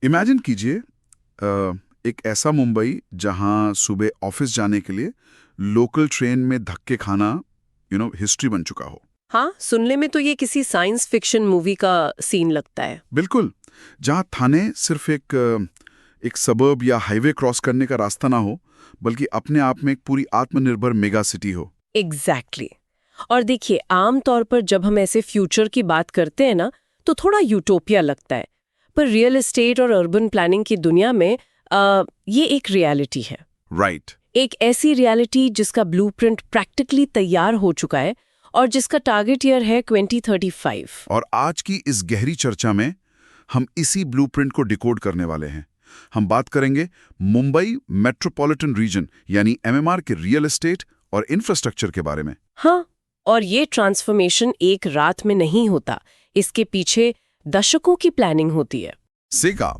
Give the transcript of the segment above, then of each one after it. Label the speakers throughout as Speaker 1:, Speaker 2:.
Speaker 1: Imagine कीजिए एक ऐसा मुंबई जहां सुबह ऑफिस जाने के लिए लोकल ट्रेन में धक्के खाना हिस्ट्री बन चुका हो।
Speaker 2: हाँ, सुनने में तो ये किसी साइंस फिक्शन मूवी का सीन लगता है।
Speaker 1: बिल्कुल। जहां थाने सिर्फ एक सबर्ब या हाईवे क्रॉस करने का रास्ता ना हो, बल्कि अपने आप में एक पूरी आत्मनिर्भर मेगा सिटी हो।
Speaker 2: एग्जैक्टली और देखिए, आमतौर पर जब हम ऐसे फ्यूचर की बात करते हैं ना, तो थोड़ा यूटोपिया लगता है। पर रियल एस्टेट और अर्बन प्लानिंग की दुनिया में ये एक रियलिटी है।
Speaker 1: राइट।
Speaker 2: एक ऐसी रियलिटी जिसका ब्लूप्रिंट प्रैक्टिकली तैयार हो चुका है और जिसका टारगेट ईयर है 2035।
Speaker 1: और आज की इस गहरी चर्चा में हम इसी ब्लूप्रिंट को डिकोड करने वाले हैं। हम बात करेंगे मुंबई मेट्रोपॉलिटन रीजन यानी एमएमआर के रियल एस्टेट और इंफ्रास्ट्रक्चर के बारे में।
Speaker 2: हाँ, और ये ट्रांसफॉर्मेशन एक रात में नहीं होता। इसके पीछे दशकों की प्लानिंग होती है।
Speaker 1: सेका।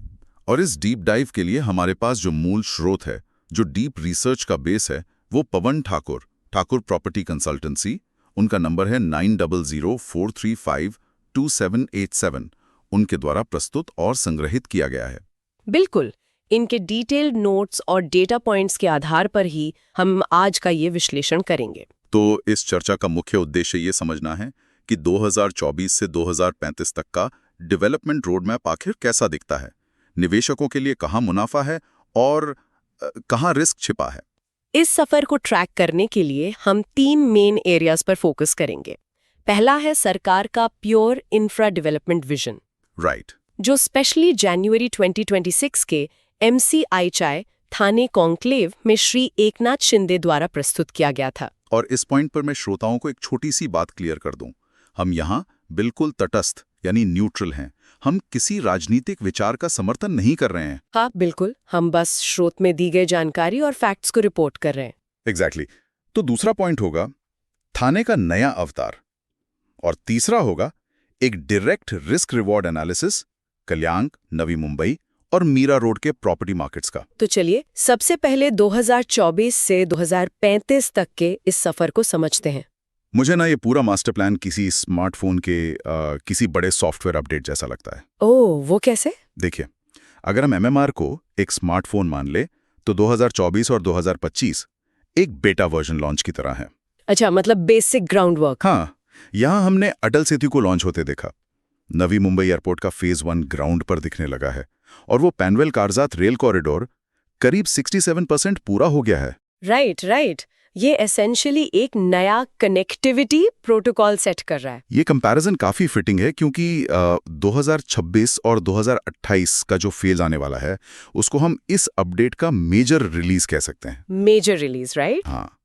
Speaker 1: और इस डीप डाइव के लिए हमारे पास जो मूल स्रोत है, जो डीप रिसर्च का बेस है, वो पवन ठाकुर प्रॉपर्टी कंसल्टेंसी। उनका नंबर है 9004352787। उनके द्वारा प्रस्तुत और संग्रहित किया गया है।
Speaker 2: बिल्कुल, इनके डिटेल्ड नोट्स और डेटा पॉइंट्स के आधार पर ही हम आज का ये विश्लेषण करेंगे।
Speaker 1: तो इस चर्चा का मुख्य उद्देश्य ये समझना है कि 2024 से 2035 तक का डेवलपमेंट रोड मैप आखिर कैसा दिखता है, निवेशकों के लिए कहाँ मुनाफा है और कहाँ रिस्क छिपा है।
Speaker 2: इस सफर को ट्रैक करने के लिए हम 3 मेन एरियाज पर फोकस करेंगे। पहला है सरकार का pure infra development vision,
Speaker 1: right,
Speaker 2: जो स्पेशली जनवरी 2026 के MCI थाने कॉन्क्लेव में श्री एकनाथ शिंदे द्वारा प्रस्तुत किया गया था।
Speaker 1: और इस पॉइंट पर मैं श्रोताओं को एक छोटी सी बात क्लियर कर दूं। हम यहाँ बिल्कुल तटस्थ यानी न्यूट्रल हैं। हम किसी राजनीतिक विचार का समर्थन नहीं कर रहे हैं।
Speaker 2: हाँ, बिल्कुल, हम बस स्रोत में दी गई जानकारी और फैक्ट्स को रिपोर्ट कर रहे हैं।
Speaker 1: एग्जैक्टली। तो दूसरा पॉइंट होगा थाने का नया अवतार, और तीसरा होगा एक डायरेक्ट रिस्क रिवॉर्ड एनालिसिस कल्याण, नवी मुंबई और मीरा रोड के प्रॉपर्टी मार्केट्स का।
Speaker 2: तो चलिए सबसे पहले 2024 से 2035 तक के इस सफर को समझते हैं।
Speaker 1: मुझे ना ये पूरा मास्टर प्लान किसी स्मार्टफोन के किसी बड़े सॉफ्टवेयर अपडेट जैसा लगता है।
Speaker 2: ओह, वो कैसे?
Speaker 1: देखिए, अगर हम एमएमआर को एक स्मार्टफोन मान ले तो 2024 और 2025 एक बेटा वर्जन लॉन्च की तरह है।
Speaker 2: अच्छा, मतलब बेसिक ग्राउंड वर्क।
Speaker 1: हाँ, यहाँ हमने अटल सेतु को लॉन्च होते देखा। नवी मुंबई एयरपोर्ट का फेज 1 ग्राउंड पर दिखने लगा है, और वो पैनवेल कारजात रेल कॉरिडोर करीब 67% पूरा हो गया है।
Speaker 2: राइट। ये एसेंशियली एक नया कनेक्टिविटी प्रोटोकॉल सेट कर रहा है।
Speaker 1: ये कंपैरिजन काफी फिटिंग है क्योंकि 2026 और 2028 का जो फेज आने वाला है, उसको हम इस अपडेट का मेजर रिलीज कह सकते हैं।
Speaker 2: Major release, right?
Speaker 1: हाँ,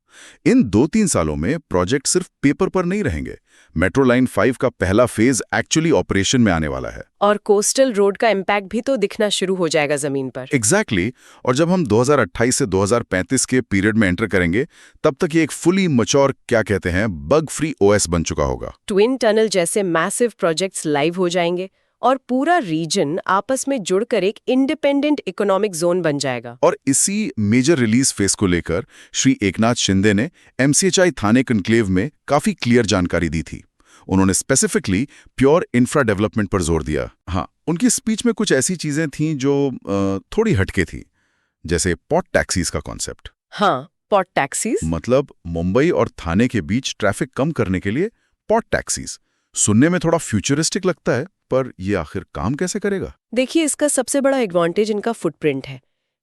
Speaker 1: इन 2-3 सालों में प्रोजेक्ट सिर्फ पेपर पर नहीं रहेंगे। मेट्रो लाइन 5 का पहला फेज एक्चुअली ऑपरेशन में आने वाला है।
Speaker 2: और कोस्टल रोड का इम्पैक्ट भी तो दिखना शुरू हो जाएगा जमीन पर।
Speaker 1: एग्जैक्टली। और जब हम 2028 से 2035 के पीरियड में एंटर करेंगे, तब तक ये एक फुली मैच्योर, क्या कहते हैं, बग फ्री ओएस बन चुका होगा।
Speaker 2: ट्विन टनल जैसे मैसिव प्रोजेक्ट्स लाइव हो जाएंगे और पूरा रीजन आपस में जुड़कर एक इंडिपेंडेंट इकोनॉमिक जोन बन जाएगा।
Speaker 1: और इसी मेजर रिलीज फेस को लेकर श्री एकनाथ शिंदे ने MCHI थाने कन्क्लेव में काफी क्लियर जानकारी दी थी। उन्होंने स्पेसिफिकली प्योर इंफ्रा डेवलपमेंट पर जोर दिया। हाँ, उनकी स्पीच में कुछ ऐसी चीजें थीं जो थोड़ी हटके थी, जैसे पॉट टैक्सीज का कॉन्सेप्ट।
Speaker 2: हाँ, पॉट टैक्सीज
Speaker 1: मतलब मुंबई और थाने के बीच ट्रैफिक कम करने के लिए पॉट टैक्सीज। सुनने में थोड़ा फ्यूचरिस्टिक लगता है, पर ये आखिर काम कैसे करेगा?
Speaker 2: देखिए, इसका सबसे बड़ा एडवांटेज इनका फुटप्रिंट है।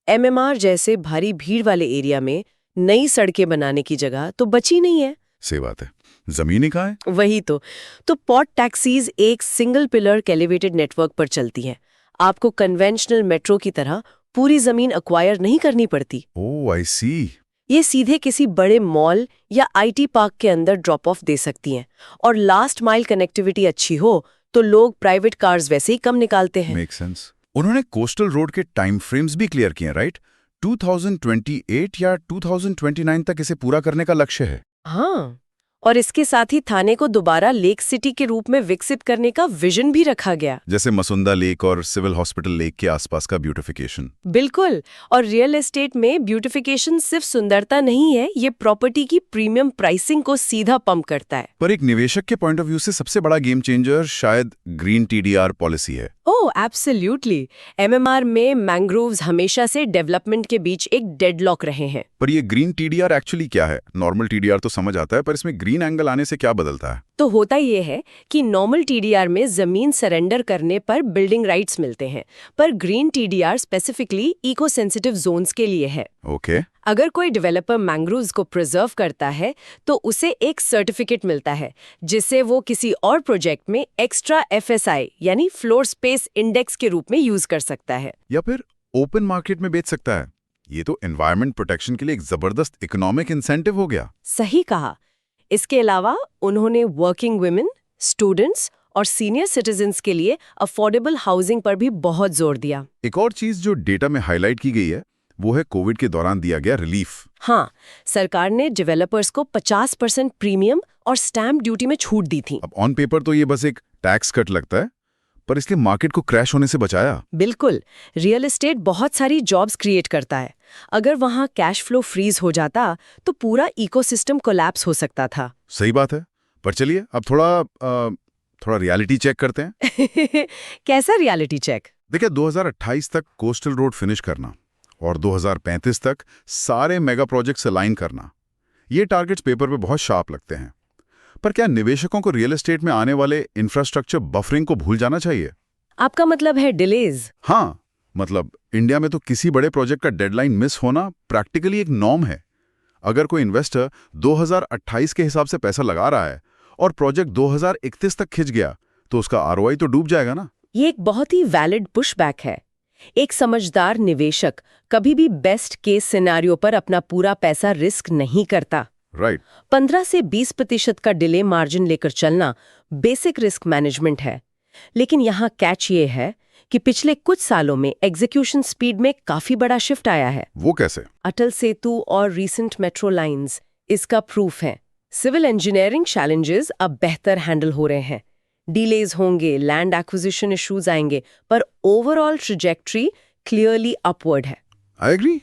Speaker 2: MMR जैसे भारी भीड़ वाले एरिया में नई सड़कें बनाने की जगह तो बची नहीं है।
Speaker 1: सही बात है, जमीन ही कहाँ है?
Speaker 2: वही तो पॉट टैक्सीज एक सिंगल पिलर एलिवेटेड नेटवर्क पर चलती हैं। आपको कन्वेंशनल मेट्रो की तरह पूरी जमीन एक्वायर नहीं करनी पड़ती।
Speaker 1: ओह, आई सी।
Speaker 2: ये सीधे किसी बड़े मॉल या IT पार्क के अंदर ड्रॉप ऑफ दे सकती हैं। और लास्ट माइल कनेक्टिविटी अच्छी हो तो लोग प्राइवेट कार्स वैसे ही कम निकालते हैं।
Speaker 1: Make sense. उन्होंने कोस्टल रोड के टाइम फ्रेम्स भी क्लियर किए, राइट? 2028 या 2029 तक इसे पूरा करने का लक्ष्य है।
Speaker 2: हाँ, और इसके साथ ही थाने को दोबारा लेक सिटी के रूप में विकसित करने का विजन भी रखा गया।
Speaker 1: जैसे मसुंदा लेक और सिविल हॉस्पिटल लेक के आसपास का ब्यूटिफिकेशन।
Speaker 2: बिल्कुल। और रियल एस्टेट में ब्यूटिफिकेशन सिर्फ सुंदरता नहीं है, ये प्रॉपर्टी की प्रीमियम प्राइसिंग को सीधा पंप करता है।
Speaker 1: पर एक निवेशक के पॉइंट ऑफ व्यू से सबसे बड़ा गेम चेंजर शायद ग्रीन टीडीआर पॉलिसी है।
Speaker 2: ओह एब्सोल्युटली। एमएमआर में मैंग्रोव्स हमेशा से डेवलपमेंट के बीच एक डेडलॉक रहे हैं।
Speaker 1: पर ये ग्रीन टीडीआर एक्चुअली क्या है? नॉर्मल टीडीआर तो समझ आता है, पर इसमें ग्रीन एंगल आने से क्या बदलता है?
Speaker 2: तो होता ये है कि नॉर्मल टीडीआर में जमीन सरेंडर करने पर बिल्डिंग राइट्स मिलते हैं, पर green TDR specifically eco sensitive zones के लिए है।
Speaker 1: ओके।
Speaker 2: अगर कोई डेवलपर मैंग्रोव्स को प्रिजर्व करता है तो उसे एक सर्टिफिकेट मिलता है, जिसे वो किसी और प्रोजेक्ट में एक्स्ट्रा एफएसआई यानी फ्लोर स्पेस इंडेक्स के रूप में यूज कर सकता है,
Speaker 1: या फिर ओपन मार्केट में बेच सकता है। ये तो एनवायरमेंट प्रोटेक्शन के लिए एक जबरदस्त इकोनॉमिक इंसेंटिव हो गया।
Speaker 2: सही कहा। इसके अलावा उन्होंने वर्किंग वुमेन, स्टूडेंट्स और सीनियर सिटीजन्स के लिए अफोर्डेबल हाउसिंग पर भी बहुत जोर दिया।
Speaker 1: एक और चीज जो डेटा में हाईलाइट की गई है वो है कोविड के दौरान दिया गया रिलीफ।
Speaker 2: हाँ, सरकार ने डेवलपर्स को 50% प्रीमियम और स्टैम्प ड्यूटी में छूट दी थी।
Speaker 1: अब ऑन पेपर तो ये बस एक टैक्स कट लगता है, पर इसके मार्केट को क्रैश होने से बचाया।
Speaker 2: बिल्कुल। रियल एस्टेट बहुत सारी जॉब्स क्रिएट करता है। अगर वहाँ कैश फ्लो फ्रीज हो जाता तो पूरा इकोसिस्टम कोलैप्स हो सकता था।
Speaker 1: सही बात है। पर चलिए अब थोड़ा रियलिटी चेक करते हैं।
Speaker 2: कैसा रियलिटी चेक?
Speaker 1: देखिए, 2028 तक कोस्टल रोड फिनिश करना और 2035 तक सारे मेगा प्रोजेक्ट्स अलाइन करना, ये टारगेट्स पेपर पे बहुत शार्प लगते हैं। पर क्या निवेशकों को रियल एस्टेट में आने वाले इंफ्रास्ट्रक्चर बफरिंग को भूल जाना चाहिए?
Speaker 2: आपका मतलब है डिलेज?
Speaker 1: हाँ, मतलब इंडिया में तो किसी बड़े प्रोजेक्ट का डेडलाइन मिस होना प्रैक्टिकली एक नॉर्म है। अगर कोई इन्वेस्टर 2028 के हिसाब से पैसा लगा रहा है और प्रोजेक्ट 2031 तक खिंच गया तो उसका आरओआई तो डूब जाएगा ना।
Speaker 2: ये एक बहुत ही वैलिड पुशबैक है। एक समझदार निवेशक कभी भी बेस्ट केस सिनेरियो पर अपना पूरा पैसा रिस्क नहीं करता।
Speaker 1: राइट।
Speaker 2: 15 से 20% का डिले मार्जिन लेकर चलना बेसिक रिस्क मैनेजमेंट है। लेकिन यहाँ कैच ये है कि पिछले कुछ सालों में एग्जीक्यूशन स्पीड में काफी बड़ा शिफ्ट आया है।
Speaker 1: वो कैसे?
Speaker 2: अटल सेतु और रीसेंट मेट्रो लाइंस इसका प्रूफ है। सिविल इंजीनियरिंग चैलेंजेस अब बेहतर हैंडल हो रहे हैं। डिलेज होंगे, लैंड एक्विजिशन इश्यूज आएंगे, पर ओवरऑल ट्रैजेक्टरी क्लियरली अपवर्ड है।
Speaker 1: I agree.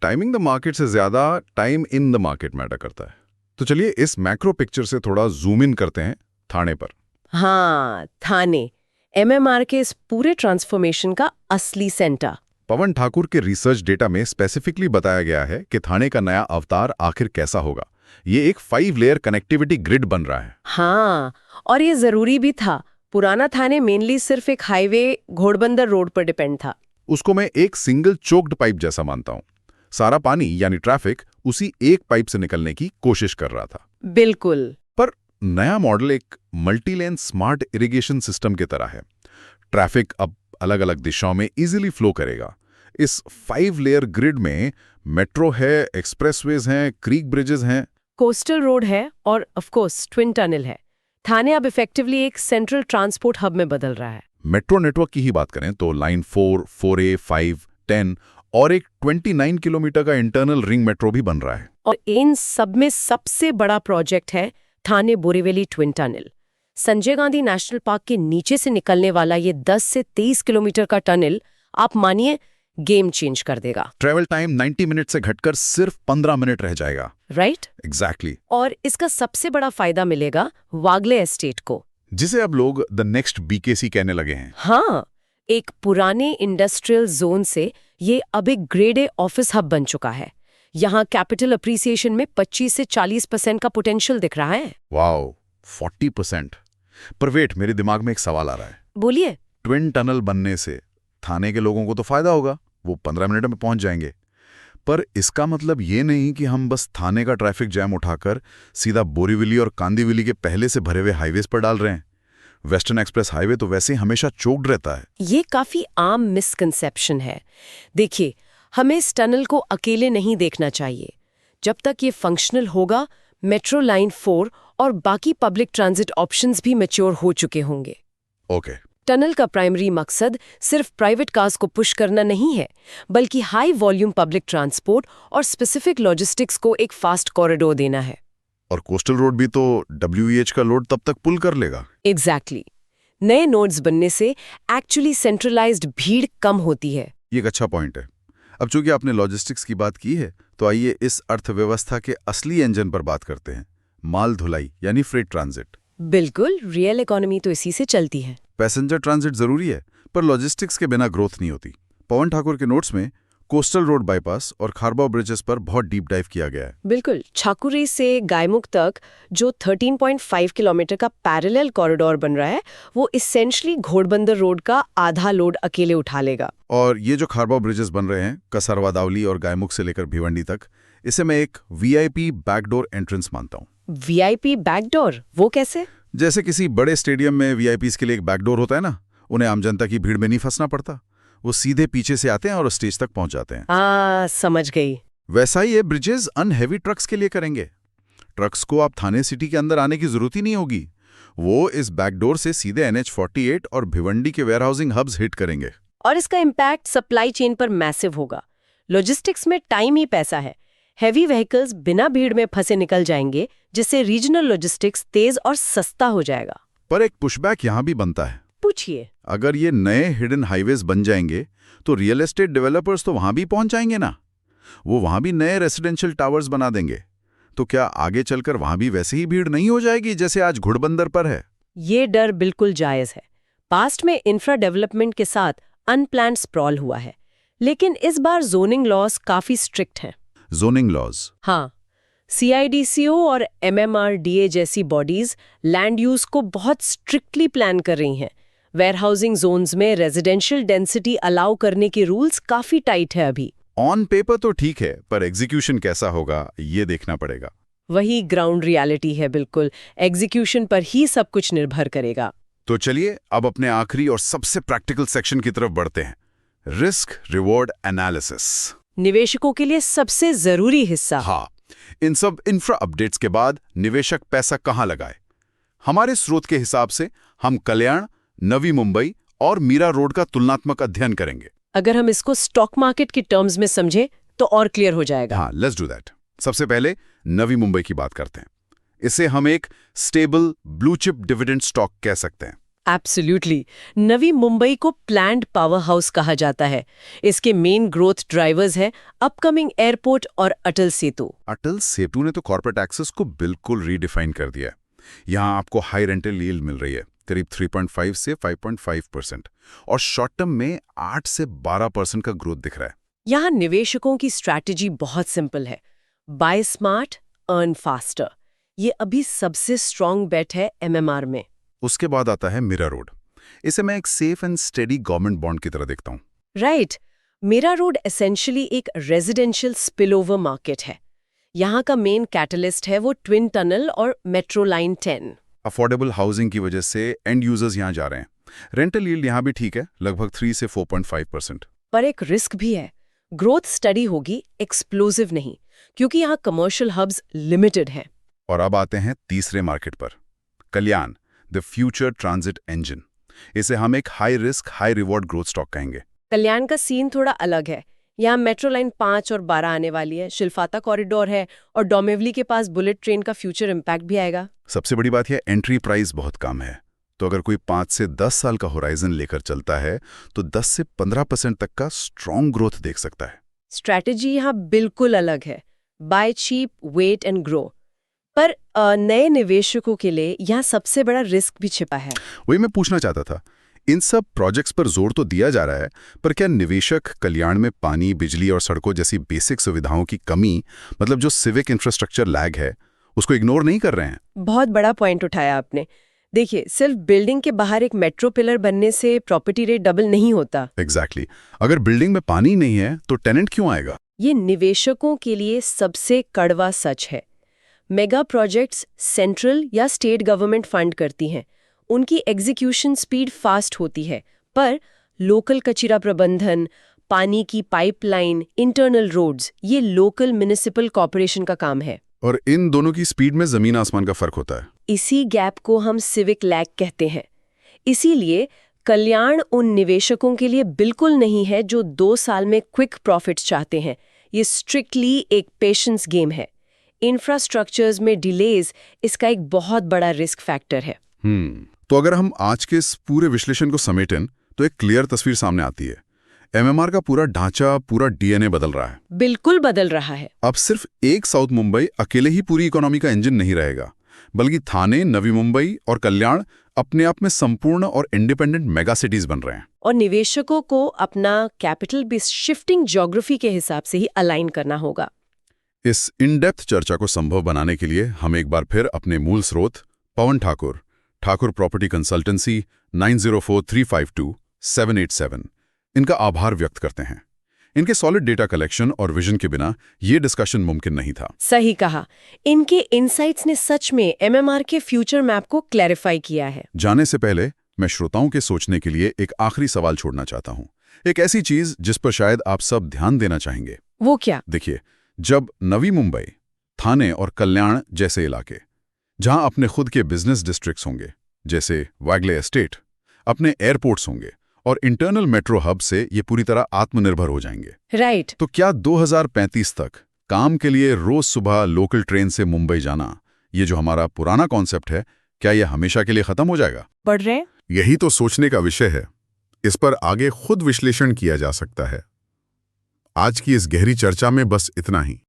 Speaker 1: Timing the market से ज्यादा time in the market matter करता है। तो चलिए इस मैक्रो पिक्चर से थोड़ा जूम इन करते हैं थाने पर।
Speaker 2: हाँ, थाने एमएमआर के इस पूरे ट्रांसफॉर्मेशन का असली सेंटर।
Speaker 1: पवन ठाकुर के रिसर्च डेटा में स्पेसिफिकली बताया गया है कि थाने का नया अवतार आखिर कैसा होगा। ये एक 5 लेयर कनेक्टिविटी ग्रिड बन रहा है।
Speaker 2: हाँ, और ये जरूरी भी था। पुराना थाने मेनली सिर्फ एक हाईवे घोड़बंदर रोड पर डिपेंड था।
Speaker 1: उसको मैं एक सिंगल चोक्ड पाइप जैसा मानता हूँ। सारा पानी यानी ट्रैफिक उसी एक पाइप से निकलने की कोशिश कर रहा था।
Speaker 2: बिल्कुल।
Speaker 1: पर नया मॉडल एक मल्टीलेन स्मार्ट इरिगेशन सिस्टम की तरह है। ट्रैफिक अब अलग अलग दिशाओं में इजीली फ्लो करेगा। इस 5 लेयर ग्रिड में मेट्रो है, एक्सप्रेसवेज हैं, क्रीक ब्रिजेस हैं,
Speaker 2: कोस्टल रोड है और ऑफ कोर्स ट्विन टनल है। थाने अब इफेक्टिवली एक सेंट्रल ट्रांसपोर्ट हब में बदल रहा है।
Speaker 1: मेट्रो नेटवर्क की ही बात करें तो लाइन 4, 4A, 5, 10 और एक 29 किलोमीटर का इंटरनल रिंग मेट्रो भी बन रहा है।
Speaker 2: और इन सब में सबसे बड़ा प्रोजेक्ट है Thane Borivali twin tunnel. Sanjay Gandhi national park के नीचे से निकलने वाला ये 10 से 23 किलोमीटर का टनल, आप मानिए, गेम चेंज कर देगा।
Speaker 1: ट्रेवल टाइम 90 मिनट से घटकर सिर्फ 15 मिनट रह जाएगा।
Speaker 2: राइट?
Speaker 1: एग्जैक्टली।
Speaker 2: और इसका सबसे बड़ा फायदा मिलेगा वागले एस्टेट को,
Speaker 1: जिसे अब लोग द नेक्स्ट बीकेसी कहने लगे हैं।
Speaker 2: हाँ, एक पुराने इंडस्ट्रियल जोन से ये अब एक ग्रेड ए ऑफिस हब बन चुका है। यहाँ कैपिटल अप्रिसिएशन में 25 से 40% का पोटेंशियल दिख रहा है।
Speaker 1: वाओ, 40%। पर वेट, मेरे दिमाग में एक सवाल आ रहा है।
Speaker 2: बोलिए।
Speaker 1: ट्विन टनल बनने से थाने के लोगों को तो फायदा होगा, वो 15 मिनट में पहुंच जाएंगे। पर इसका मतलब ये नहीं कि हम बस थाने का ट्रैफिक जैम उठाकर सीधा बोरीवली और कांदीवली के पहले से भरे हुए हाईवेज पर डाल रहे हैं। वेस्टर्न एक्सप्रेस हाईवे तो वैसे ही हमेशा चोक्ड रहता है।
Speaker 2: ये काफी आम मिसकंसेप्शन है। देखिए, हमें इस टनल को अकेले नहीं देखना चाहिए। जब तक ये फंक्शनल होगा, मेट्रो लाइन 4 और बाकी पब्लिक ट्रांजिट ऑप्शंस भी मैच्योर हो चुके होंगे।
Speaker 1: ओके।
Speaker 2: टनल का प्राइमरी मकसद सिर्फ प्राइवेट कार्स को पुश करना नहीं है, बल्कि हाई वॉल्यूम पब्लिक ट्रांसपोर्ट और स्पेसिफिक लॉजिस्टिक्स को एक फास्ट कॉरिडोर देना है।
Speaker 1: और कोस्टल रोड भी तो WEH का लोड तब तक पुल कर लेगा।
Speaker 2: एग्जैक्टली नए नोड्स बनने से एक्चुअली सेंट्रलाइज्ड भीड़ कम होती है।
Speaker 1: ये एक अच्छा पॉइंट है। अब चूंकि आपने लॉजिस्टिक्स की बात की है, तो आइए इस अर्थव्यवस्था के असली इंजन पर बात करते हैं, माल ढुलाई यानी फ्रेट ट्रांजिट।
Speaker 2: बिल्कुल, रियल इकोनॉमी तो इसी से चलती है।
Speaker 1: पैसेंजर ट्रांजिट जरूरी है, पर लॉजिस्टिक्स के बिना ग्रोथ नहीं होती। पवन ठाकुर के नोट्स में कोस्टल रोड बाईपास और खारबाव ब्रिजेस पर बहुत डीप डाइव किया गया है।
Speaker 2: बिल्कुल, छाकुरी से गायमुख तक जो 13.5 किलोमीटर का पैरेलल कॉरिडोर बन रहा है, वो इसेंशली घोड़बंदर रोड का आधा लोड अकेले उठा लेगा।
Speaker 1: और ये जो खारबाव ब्रिजेस बन रहे हैं, कसरवा दावली और गायमुख से लेकर भिवंडी तक, इसे मैं एक VIP बैकडोर एंट्रेंस मानता हूँ।
Speaker 2: VIP backdoor? वो कैसे?
Speaker 1: जैसे किसी बड़े स्टेडियम में VIPs के लिए एक बैकडोर होता है ना, उन्हें आम जनता की भीड़ में नहीं फंसना पड़ता, वो सीधे पीछे से आते हैं और स्टेज तक पहुंच जाते हैं।
Speaker 2: समझ गई।
Speaker 1: वैसा ही ये ब्रिजेस अनहेवी ट्रक्स के लिए करेंगे। ट्रक्स को आप थाने सिटी के अंदर आने की जरूरत ही नहीं होगी, वो इस बैकडोर से सीधे NH48 और भिवंडी के वेयरहाउसिंग हब्स हिट करेंगे।
Speaker 2: और इसका इम्पैक्ट सप्लाई चेन पर मैसिव होगा। लॉजिस्टिक्स में टाइम ही पैसा है। हैवी व्हीकल्स बिना भीड़ में फंसे निकल जाएंगे, जिससे रीजनल लॉजिस्टिक्स तेज और सस्ता हो जाएगा।
Speaker 1: पर एक पुशबैक यहां भी बनता है।
Speaker 2: पूछिए।
Speaker 1: अगर ये नए हिडन हाईवेज बन जाएंगे तो रियल एस्टेट डेवलपर्स तो वहां भी पहुंच जाएंगे ना, वो वहां भी नए रेसिडेंशियल टावर्स बना देंगे। तो क्या आगे चलकर वहां भी वैसे ही भीड़ नहीं हो जाएगी जैसे आज घुड़बंदर पर है?
Speaker 2: ये डर बिल्कुल जायज है। पास्ट में इंफ्रा डेवलपमेंट के साथ अनप्लान्ड स्प्रॉल हुआ है, लेकिन इस बार जोनिंग लॉज काफी स्ट्रिक्ट हैं।
Speaker 1: Zoning laws?
Speaker 2: हाँ, CIDCO और MMRDA जैसी बॉडीज लैंड यूज को बहुत स्ट्रिक्टली प्लान कर रही हैं। वेयरहाउसिंग जोन्स में रेजिडेंशियल डेंसिटी अलाउ करने के रूल्स काफी टाइट है अभी।
Speaker 1: ऑन पेपर तो ठीक है, पर एग्जीक्यूशन कैसा होगा ये देखना पड़ेगा।
Speaker 2: वही ग्राउंड रियलिटी है। बिल्कुल, एग्जीक्यूशन पर ही सब कुछ निर्भर करेगा।
Speaker 1: तो चलिए अब अपने आखिरी और सबसे प्रैक्टिकल सेक्शन की तरफ बढ़ते हैं, रिस्क रिवॉर्ड एनालिसिस।
Speaker 2: निवेशकों के लिए सबसे जरूरी हिस्सा।
Speaker 1: हाँ, इन सब इंफ्रा अपडेट्स के बाद निवेशक पैसा कहां लगाए? हमारे स्रोत के हिसाब से हम कल्याण, नवी मुंबई और मीरा रोड का तुलनात्मक अध्ययन करेंगे।
Speaker 2: अगर हम इसको स्टॉक मार्केट की टर्म्स में समझे तो और क्लियर हो जाएगा।
Speaker 1: हाँ, लेट्स डू दैट। सबसे पहले नवी मुंबई की बात करते हैं। इसे हम एक stable blue chip dividend stock कह सकते हैं।
Speaker 2: एब्सोल्युटली। नवी मुंबई को प्लान्ड पावर हाउस कहा जाता है। इसके मेन ग्रोथ ड्राइवर्स हैं अपकमिंग एयरपोर्ट और अटल सेतु।
Speaker 1: अटल सेतु ने तो कॉर्पोरेट एक्सेस को बिल्कुल रीडिफाइन कर दिया है। यहाँ आपको हाई रेंटल यील्ड मिल रही है, करीब 3.5 से 5.5%, और शॉर्ट टर्म में 8 से 12% का ग्रोथ दिख रहा है।
Speaker 2: यहाँ निवेशकों की स्ट्रैटेजी बहुत सिंपल है, बाय स्मार्ट अर्न फास्टर। ये अभी सबसे स्ट्रॉन्ग बेट है MMR में।
Speaker 1: उसके बाद आता है मीरा रोड। इसे मैं एक safe and steady government bond की तरह देखता हूँ।
Speaker 2: राइट। मीरा रोड एसेंशियली एक रेजिडेंशियल स्पिलओवर मार्केट है। यहाँ का मेन कैटलिस्ट है वो ट्विन टनल और मेट्रो लाइन 10।
Speaker 1: अफोर्डेबल हाउसिंग की वजह से एंड यूजर्स यहाँ जा रहे हैं। रेंटल यील्ड यहाँ भी ठीक है, लगभग 3 से 4.5%।
Speaker 2: पर एक रिस्क भी है। ग्रोथ स्टडी होगी, एक्सप्लोसिव नहीं, क्योंकि यहाँ कमर्शियल हब्स लिमिटेड हैं।
Speaker 1: और अब आते हैं तीसरे मार्केट पर, कल्याण, द फ्यूचर ट्रांजिट इंजन। इसे हम एक high risk high reward growth stock कहेंगे।
Speaker 2: कल्याण का सीन थोड़ा अलग है। यहाँ मेट्रो लाइन 5 और 12 आने वाली है, शिल्फाता कॉरिडोर है और डोंबिवली के पास बुलेट ट्रेन का फ्यूचर इम्पैक्ट भी आएगा।
Speaker 1: सबसे बड़ी बात यह एंट्री प्राइस बहुत कम है, तो अगर कोई 5 से 10 साल का होराइजन लेकर चलता है तो 10 से 15% तक का स्ट्रॉन्ग ग्रोथ देख सकता है।
Speaker 2: स्ट्रैटेजी यहाँ बिल्कुल अलग है, buy cheap wait and grow. पर नए निवेशकों के लिए यहाँ सबसे बड़ा रिस्क भी छिपा है।
Speaker 1: वही मैं पूछना चाहता था, इन सब प्रोजेक्ट्स पर जोर तो दिया जा रहा है, पर क्या निवेशक कल्याण में पानी, बिजली और सड़कों जैसी बेसिक सुविधाओं की कमी, मतलब जो सिविक इंफ्रास्ट्रक्चर लैग है, उसको इग्नोर नहीं कर रहे हैं?
Speaker 2: बहुत बड़ा पॉइंट उठाया आपने। देखिए, सिर्फ बिल्डिंग के बाहर एक मेट्रो पिलर बनने से प्रॉपर्टी रेट डबल नहीं होता।
Speaker 1: एग्जैक्टली। अगर बिल्डिंग में पानी नहीं है तो टेनेंट क्यों आएगा?
Speaker 2: ये निवेशकों के लिए सबसे कड़वा सच है। मेगा प्रोजेक्ट्स सेंट्रल या स्टेट गवर्नमेंट फंड करती हैं, उनकी एग्जीक्यूशन स्पीड फास्ट होती है, पर लोकल कचरा प्रबंधन, पानी की पाइपलाइन, इंटरनल रोड्स, ये लोकल म्युनिसिपल कॉर्पोरेशन का काम है।
Speaker 1: और इन दोनों की स्पीड में जमीन आसमान का फर्क होता है।
Speaker 2: इसी गैप को हम सिविक लैग कहते हैं। इसीलिए कल्याण उन निवेशकों के लिए बिल्कुल नहीं है जो 2 साल में क्विक प्रॉफिट्स चाहते हैं। ये स्ट्रिक्टली एक पेशेंस गेम है। इंफ्रास्ट्रक्चर्स में डिलेज इसका एक बहुत बड़ा रिस्क फैक्टर है।
Speaker 1: तो अगर हम आज के इस पूरे विश्लेषण को समेटें तो एक क्लियर तस्वीर सामने आती है। एमएमआर का पूरा ढांचा, पूरा डीएनए बदल रहा है।
Speaker 2: बिल्कुल बदल रहा है।
Speaker 1: अब सिर्फ एक साउथ मुंबई अकेले ही पूरी इकोनॉमी का इंजन नहीं रहेगा, बल्कि थाने, नवी मुंबई और कल्याण अपने आप में संपूर्ण और इंडिपेंडेंट मेगा सिटीज बन रहे हैं।
Speaker 2: और निवेशकों को अपना कैपिटल भी शिफ्टिंग ज्योग्राफी के हिसाब से ही अलाइन करना होगा।
Speaker 1: इस इन डेप्थ चर्चा को संभव बनाने के लिए हम एक बार फिर अपने मूल स्रोत पवन ठाकुर प्रॉपर्टी कंसल्टेंसी 904352-787 इनका आभार व्यक्त करते हैं। इनके सॉलिड डेटा कलेक्शन और विजन के बिना ये डिस्कशन मुमकिन नहीं था।
Speaker 2: सही कहा। इनके इनसाइट्स ने सच में एमएमआर के फ्यूचर मैप को क्लैरिफाई किया है।
Speaker 1: जाने से पहले मैं श्रोताओं के सोचने के लिए एक आखिरी सवाल छोड़ना चाहता हूं। एक ऐसी चीज जिस पर शायद आप सब ध्यान देना चाहेंगे।
Speaker 2: वो क्या?
Speaker 1: देखिए, जब नवी मुंबई, थाने और कल्याण जैसे इलाके, जहां अपने खुद के बिजनेस डिस्ट्रिक्ट्स होंगे, जैसे वागले एस्टेट, अपने एयरपोर्ट्स होंगे और इंटरनल मेट्रो हब से ये पूरी तरह आत्मनिर्भर हो जाएंगे।
Speaker 2: राइट।
Speaker 1: तो क्या 2035 तक काम के लिए रोज सुबह लोकल ट्रेन से मुंबई जाना, ये जो हमारा पुराना कॉन्सेप्ट है, क्या ये हमेशा के लिए खत्म हो जाएगा?
Speaker 2: बढ़ रहे?
Speaker 1: यही तो सोचने का विषय है। इस पर आगे खुद विश्लेषण किया जा सकता है। आज की इस गहरी चर्चा में बस इतना ही।